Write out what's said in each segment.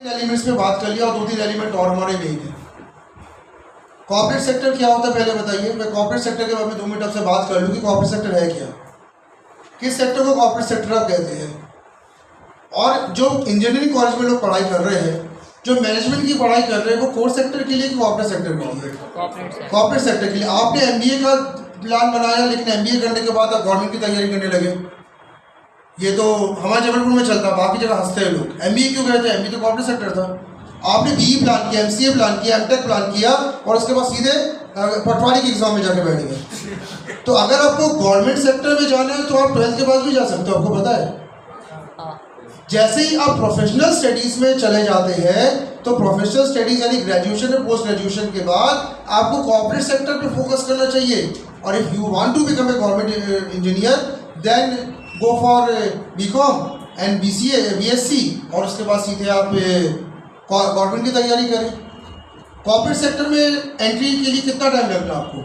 Elements पे बात कर लिया और 2-3 एलिमेंट और हमारे मेन है। कॉर्पोरेट सेक्टर क्या होता है पहले बताइए। मैं कॉर्पोरेट सेक्टर के बारे में 2 मिनट आपसे बात कर लूँ कि कॉर्पोरेट सेक्टर है क्या, किस सेक्टर को कॉर्पोरेट सेक्टर आप कहते हैं। और जो इंजीनियरिंग कॉलेज में लोग पढ़ाई कर रहे हैं, जो मैनेजमेंट की पढ़ाई कर रहे हैं, वो कोर सेक्टर के लिए कि कॉर्पोरेट सेक्टर के लिए? कॉर्पोरेट सेक्टर के लिए। आपने एमबीए का प्लान बनाया, लेकिन एमबीए करने के बाद आप गवर्नमेंट की तैयारी करने लगे। ये तो हमारे जबलपुर में चलता है, बाकी जगह हंसते हैं लोग। एमबीए क्यों गए थे? एमबीए तो कॉर्पोरेट सेक्टर था। आपने बीई प्लान किया, एमसीए प्लान किया, एमटेक प्लान किया और उसके बाद सीधे पटवारी के एग्जाम में जाके बैठ गए। तो अगर आपको गवर्नमेंट सेक्टर में जाना है तो आप 12th के बाद भी जा सकते हो, आपको पता है। जैसे ही आप प्रोफेशनल स्टडीज में चले जाते हैं तो प्रोफेशनल स्टडीज यानी ग्रेजुएशन और पोस्ट ग्रेजुएशन के बाद आपको कॉर्पोरेट सेक्टर पे फोकस करना चाहिए। और if you want to become a government engineer then go for BCom and BCA BSc और उसके बाद सीधे आप गवर्नमेंट की तैयारी करें। कॉर्पोरेट सेक्टर में एंट्री के लिए कितना टाइम लगता है आपको?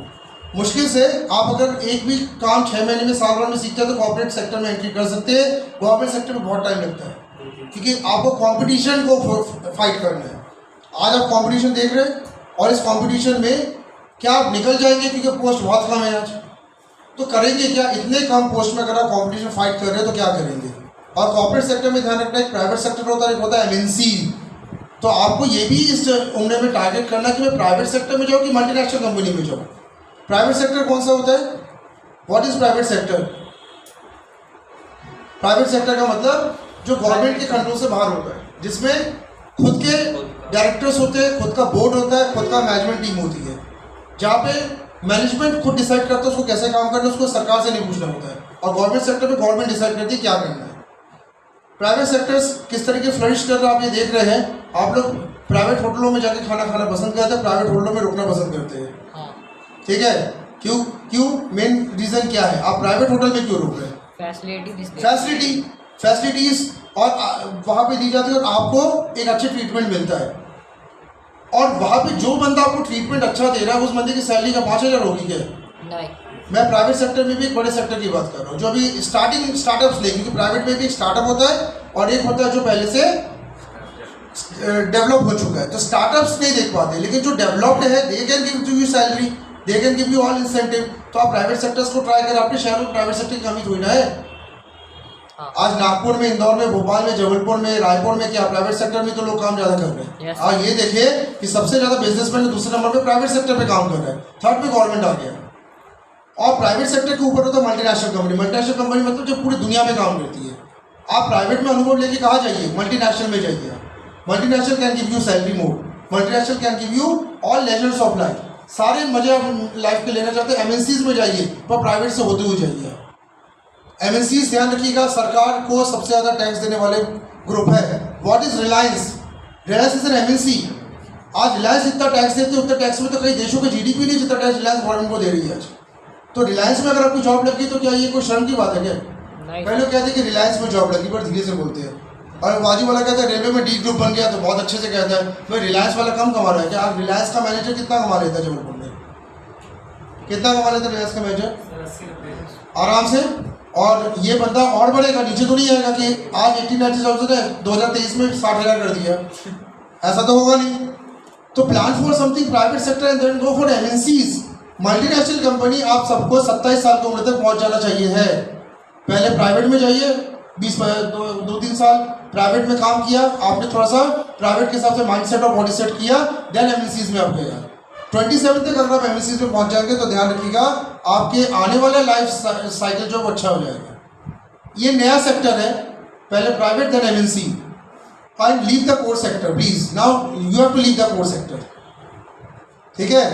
मुश्किल से आप अगर एक भी काम 6 महीने में, साल भर में सीखते हैं तो कॉर्पोरेट सेक्टर में एंट्री कर सकते हैं। गवर्नमेंट सेक्टर में बहुत टाइम लगता है क्योंकि आपको कंपटीशन को फाइट करना है। आज आप कंपटीशन देख रहे हैं और इस कंपटीशन में क्या आप निकल जाएंगे क्योंकि पोस्ट बहुत कम है आज, तो करेंगे क्या? इतने कम पोस्ट में अगर आप कॉम्पिटिशन फाइट कर रहे हैं तो क्या करेंगे? और कॉर्पोरेट सेक्टर में ध्यान रखना है, प्राइवेट सेक्टर होता है, एक होता है एमएनसी। तो आपको ये भी इस उम्र में टारगेट करना है कि मैं प्राइवेट सेक्टर में जाऊँ कि मल्टीनेशनल कंपनी में जाऊँ। प्राइवेट सेक्टर कौन सा होता है? What is private sector? Private sector का मतलब जो गवर्नमेंट के कंट्रोल से बाहर होता है, जिसमें खुद के डायरेक्टर्स होते हैं, खुद का बोर्ड होता है, खुद का मैनेजमेंट टीम होती है, जहाँ पे मैनेजमेंट खुद डिसाइड करता है उसको कैसे काम करना है, उसको सरकार से नहीं पूछना होता है। और गवर्नमेंट सेक्टर में गवर्नमेंट डिसाइड करती है क्या करना है। प्राइवेट सेक्टर्स किस तरीके फ्लरिश कर रहा है आप ये देख रहे हैं। आप लोग प्राइवेट होटलों में जाके खाना खाना पसंद करते हैं, प्राइवेट होटलों में रुकना पसंद करते हैं, ठीक है? क्यों मेन रीजन क्या है? आप प्राइवेट होटल में क्यों रुक रहे हैं? फैसिलिटीज और वहाँ पे दी जाती है और आपको एक अच्छे ट्रीटमेंट मिलता है। और वहाँ पे जो बंदा आपको ट्रीटमेंट अच्छा दे रहा है उस बंदे की सैलरी का 5,000 होगी क्या? नहीं। मैं प्राइवेट सेक्टर में भी एक बड़े सेक्टर की बात कर रहा हूँ जो अभी स्टार्टअप्स नहीं, क्योंकि प्राइवेट में भी एक स्टार्टअप होता है और एक होता है जो पहले से डेवलप हो चुका है। तो स्टार्टअप्स नहीं देख पाते, लेकिन जो डेवलप्ड है they can give you salary, they can give you all incentive. तो आप प्राइवेट सेक्टर्स को ट्राई करें। आपके शहरों में प्राइवेट सेक्टर की कमी थोड़ी ना है। आज नागपुर में, इंदौर में, भोपाल में, जबलपुर में, रायपुर में क्या प्राइवेट सेक्टर में तो लोग काम ज़्यादा कर रहे हैं। आज ये देखिए कि सबसे ज़्यादा बिजनेसमैन दूसरे नंबर पे प्राइवेट सेक्टर पे काम कर रहे हैं, थर्ड पे गवर्नमेंट आ गया। और प्राइवेट सेक्टर के ऊपर होता है मल्टीनेशनल कंपनी। मल्टीनेशनल कंपनी मतलब जो पूरी दुनिया में काम करती है। आप प्राइवेट में अनुभव लेके कहाँ जाइए? मल्टीनेशनल में जाइए। Multinational can give you salary more, multinational can give you all leisures of life. सारे मजे आप लाइफ के लेना चाहते हैं, एमएनसीज में जाइए पर प्राइवेट से होते हुए जाइए। एमएनसीज ध्यान रखिएगा, सरकार को सबसे ज़्यादा टैक्स देने वाले ग्रुप है। What is Reliance? Reliance is an MNC. आज रिलायंस इतना टैक्स देते हैं, उतना टैक्स में तो कई देशों के जीडीपी नहीं जितना टैक्स रिलायंस गवर्नमेंट को दे रही है आज। तो रिलायंस में अगर आपकी जॉब लगी तो क्या ये कोई शर्म की बात है क्या? पहले कहते हैं कि रिलायंस में जॉब लगी, पर धीरे से बोलते हैं। और बाजू वाला कहता है रेलवे में डी ग्रुप बन गया तो बहुत अच्छे से कहता है भाई रिलायंस वाला कम कमा रहा है क्या? आज रिलायंस का मैनेजर कितना कमा लेता है जबलपुर में? कितना कमा लेता है रिलायंस का मैनेजर? आराम से। और ये बंदा और बढ़ेगा, नीचे तो नहीं आएगा कि आज 1890 ऑफिसर है 2023 में 60,000 कर दिया, ऐसा तो होगा नहीं। तो plan for something private sector and then go for MNCs. Multinational company आप सबको 27 साल की उम्र तक पहुंच जाना चाहिए है। पहले प्राइवेट में जाइए, 2-3 साल प्राइवेट में काम किया, आपने थोड़ा सा प्राइवेट के हिसाब से माइंडसेट और बॉडी सेट किया, देन एमएनसीज में आप गए। 27 तक अगर आप एमएनसीज में पहुंच जाएंगे तो ध्यान रखिएगा आपके आने वाला लाइफ साइकिल जो अच्छा हो जाएगा। ये नया सेक्टर है, पहले private then MNC. Fine, leave the core sector please. Now you have to leave the core sector, ठीक है?